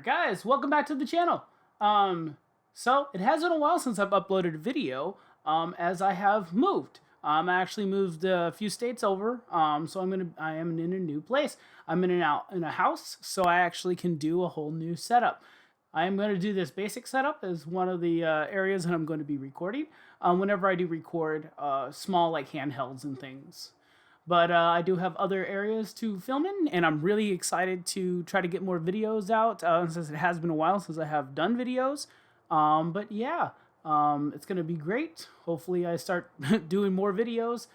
Alright guys, welcome back to the channel. So it has been a while since I've uploaded a video, as I have moved. I actually moved a few states over, so I am in a new place. I'm in a house, so I actually can do a whole new setup. I am going to do this basic setup as one of the areas that I'm going to be recording. Whenever I do record small like handhelds and things. But I do have other areas to film in, and I'm really excited to try to get more videos out, since it has been a while since I have done videos. But yeah, it's going to be great. Hopefully I start doing more videos.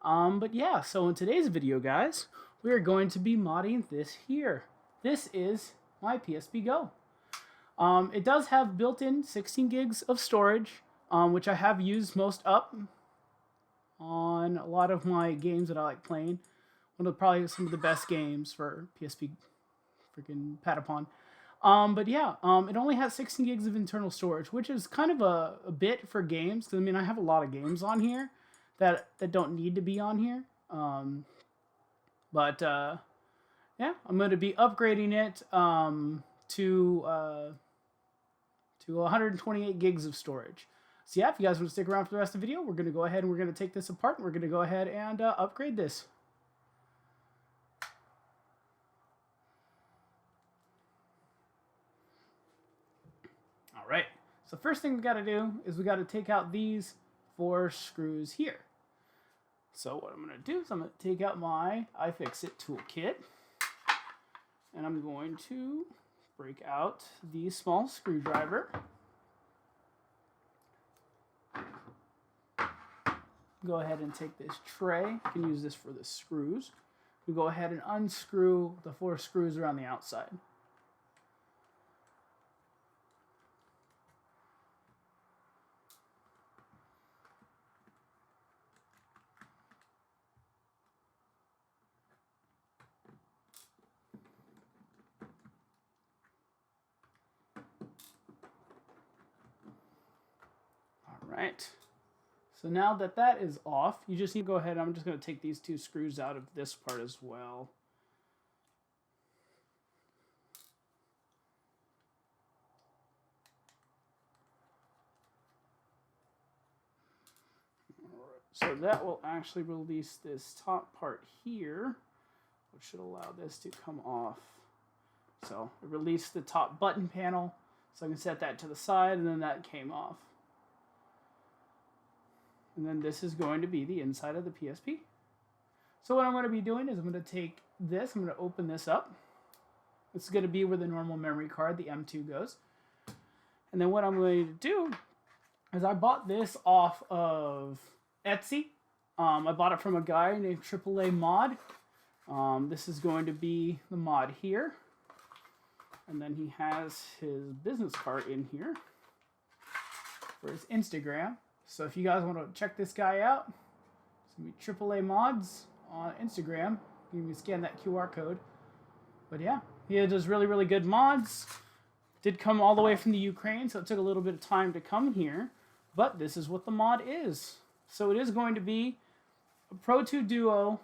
But yeah, so in today's video, guys, we are going to be modding this here. This is my PSP GO. It does have built-in 16 gigs of storage, which I have used most up on a lot of my games that I like playing. One of probably some of the best games for PSP freaking Patapon. But yeah, it only has 16 gigs of internal storage, which is kind of a bit for games. I mean, I have a lot of games on here that don't need to be on here. Yeah, I'm going to be upgrading it to 128 gigs of storage. So yeah, if you guys want to stick around for the rest of the video, we're going to go ahead and we're going to take this apart, and we're going to go ahead and upgrade this. All right, so first thing we got to do is we got to take out these 4 screws here. So what I'm going to do is I'm going to take out my iFixit toolkit, and I'm going to break out the small screwdriver. Go ahead and take this tray. You can use this for the screws. We go ahead and unscrew the 4 screws around the outside. All right. So now that that is off, you just need to go ahead. I'm just going to take these 2 screws out of this part as well. So that will actually release this top part here, which should allow this to come off. So it released the top button panel, so I can set that to the side, and then that came off. And then this is going to be the inside of the PSP. So what I'm going to be doing is I'm going to take this, I'm going to open this up. This is going to be where the normal memory card, the M2, goes. And then what I'm going to do is I bought this off of Etsy. I bought it from a guy named AAA Mod. This is going to be the mod here. And then he has his business card in here for his Instagram. So if you guys want to check this guy out, it's going to be AAA Mods on Instagram. You can scan that QR code. But yeah, he does really, really good mods. Did come all the way from the Ukraine, so it took a little bit of time to come here. But this is what the mod is. So it is going to be a Pro 2 Duo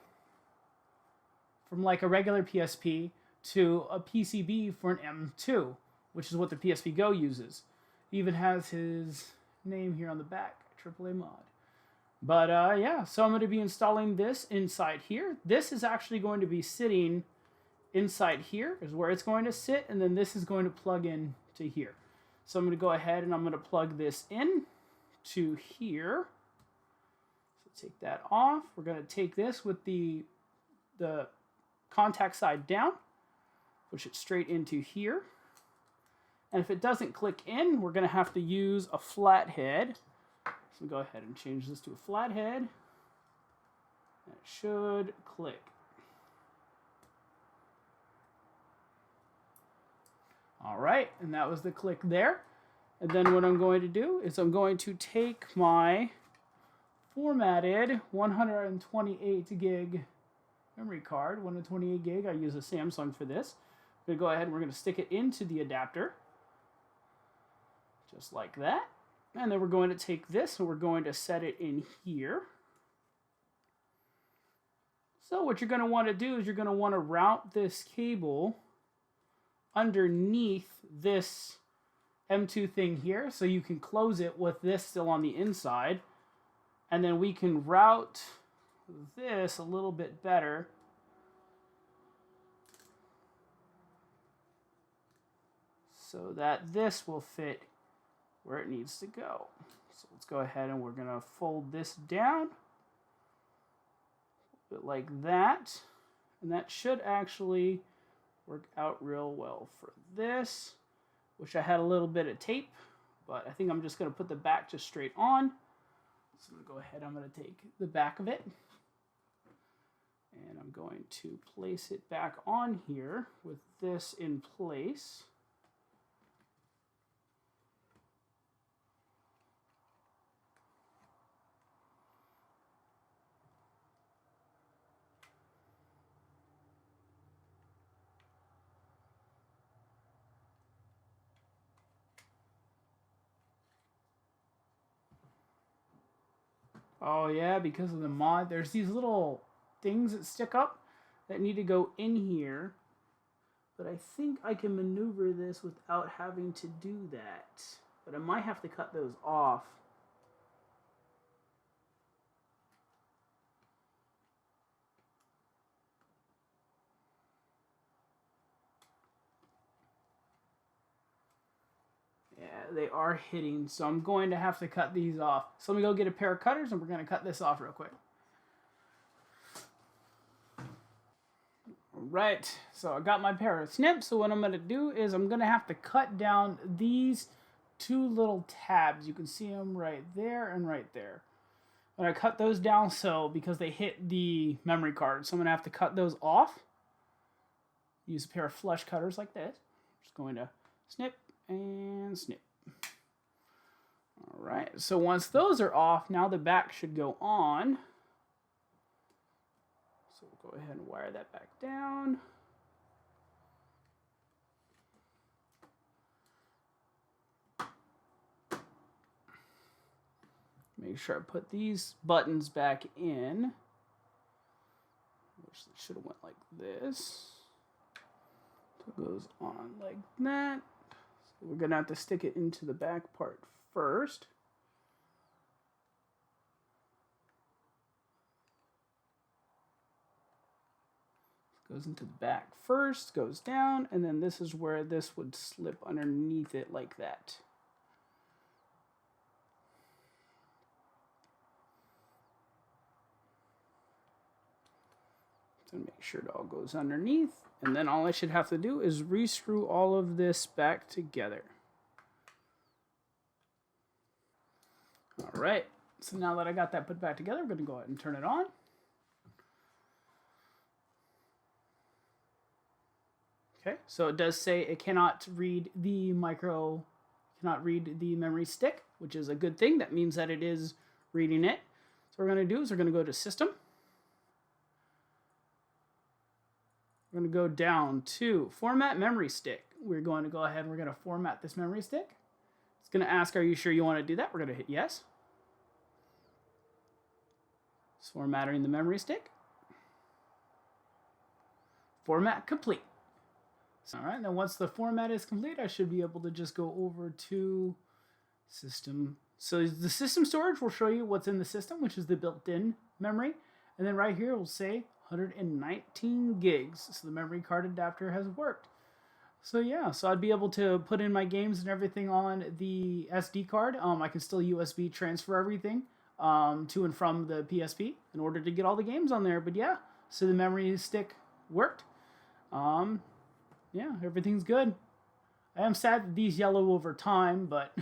from like a regular PSP to a PCB for an M2, which is what the PSP GO uses. He even has his name here on the back. AAA Mod. But yeah, so I'm going to be installing this inside here. This is actually going to be sitting inside here is where it's going to sit, and then this is going to plug in to here. So I'm going to go ahead and I'm going to plug this in to here. So take that off. We're going to take this with the contact side down, push it straight into here. And if it doesn't click in, we're going to have to use a flathead. So go ahead and change this to a flathead. And it should click. All right, and that was the click there. And then what I'm going to do is I'm going to take my formatted 128 gig memory card, 128 gig. I use a Samsung for this. I'm going to go ahead and we're going to stick it into the adapter. Just like that. And then we're going to take this and we're going to set it in here. So what you're going to want to do is you're going to want to route this cable underneath this M2 thing here, so you can close it with this still on the inside, and then we can route this a little bit better. So that this will fit where it needs to go. So let's go ahead and we're gonna fold this down a bit like that. And that should actually work out real well for this. Wish I had a little bit of tape, but I think I'm just gonna put the back just straight on. So I'm gonna go ahead, I'm gonna take the back of it and I'm going to place it back on here with this in place. Oh yeah, because of the mod, there's these little things that stick up that need to go in here. But I think I can maneuver this without having to do that. But I might have to cut those off. Yeah, they are hitting, so I'm going to have to cut these off. So let me go get a pair of cutters and we're going to cut this off real quick. Right, so I got my pair of snips. So what I'm going to do is I'm going to have to cut down these two little tabs. You can see them right there and right there. I'm going to cut those down so because they hit the memory card. So I'm going to have to cut those off. Use a pair of flush cutters like this. Just going to snip and snip. All right, so once those are off, now the back should go on. So we'll go ahead and wire that back down. Make sure I put these buttons back in. Which should have went like this. So it goes on like that. So we're gonna have to stick it into the back part first. Goes into the back first, goes down, and then this is where this would slip underneath it like that. So make sure it all goes underneath, and then all I should have to do is re-screw all of this back together. All right, so now that I got that put back together, I'm gonna go ahead and turn it on. Okay, so it does say it cannot read the memory stick, which is a good thing. That means that it is reading it. So what we're going to do is we're going to go to System. We're going to go down to Format Memory Stick. We're going to go ahead and we're going to format this memory stick. It's going to ask, are you sure you want to do that? We're going to hit yes. It's formatting the memory stick. Format complete. All right, now once the format is complete, I should be able to just go over to System. So the system storage will show you what's in the system, which is the built-in memory. And then right here, it will say 119 gigs. So the memory card adapter has worked. So yeah, so I'd be able to put in my games and everything on the SD card. I can still USB transfer everything to and from the PSP in order to get all the games on there. But yeah, so the memory stick worked. Yeah, everything's good. I am sad that these yellow over time, but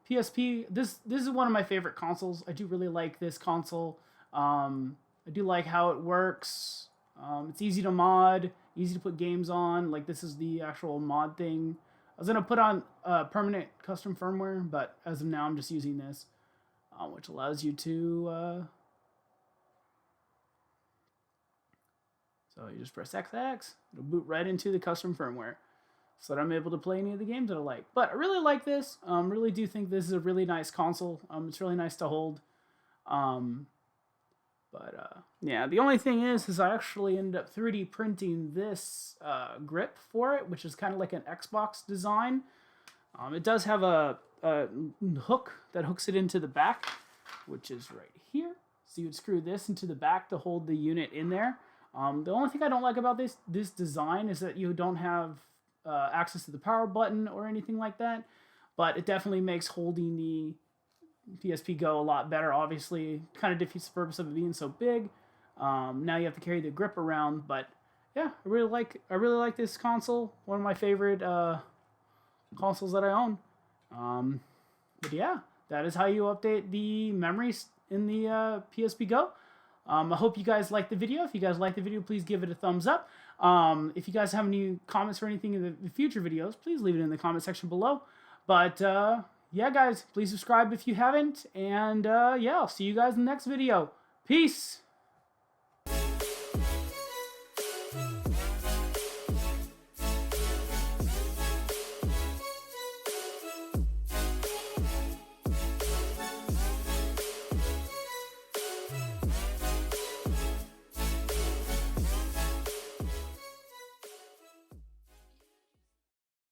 PSP, this is one of my favorite consoles. I do really like this console. I do like how it works. It's easy to mod, easy to put games on. Like, this is the actual mod thing. I was going to put on permanent custom firmware, but as of now, I'm just using this, which allows you to... So you just press XX, it'll boot right into the custom firmware so that I'm able to play any of the games that I like. But I really like this. Really do think this is a really nice console. It's really nice to hold. But yeah, the only thing is I actually ended up 3D printing this grip for it, which is kind of like an Xbox design. It does have a hook that hooks it into the back, which is right here. So you would screw this into the back to hold the unit in there. The only thing I don't like about this design is that you don't have access to the power button or anything like that. But it definitely makes holding the PSP Go a lot better. Obviously, kind of defeats the purpose of it being so big. Now you have to carry the grip around, but yeah, I really like this console. One of my favorite consoles that I own. But yeah, that is how you update the memories in the PSP Go. I hope you guys liked the video. If you guys liked the video, please give it a thumbs up. If you guys have any comments or anything in the future videos, please leave it in the comment section below. But yeah, guys, please subscribe if you haven't. And yeah, I'll see you guys in the next video. Peace!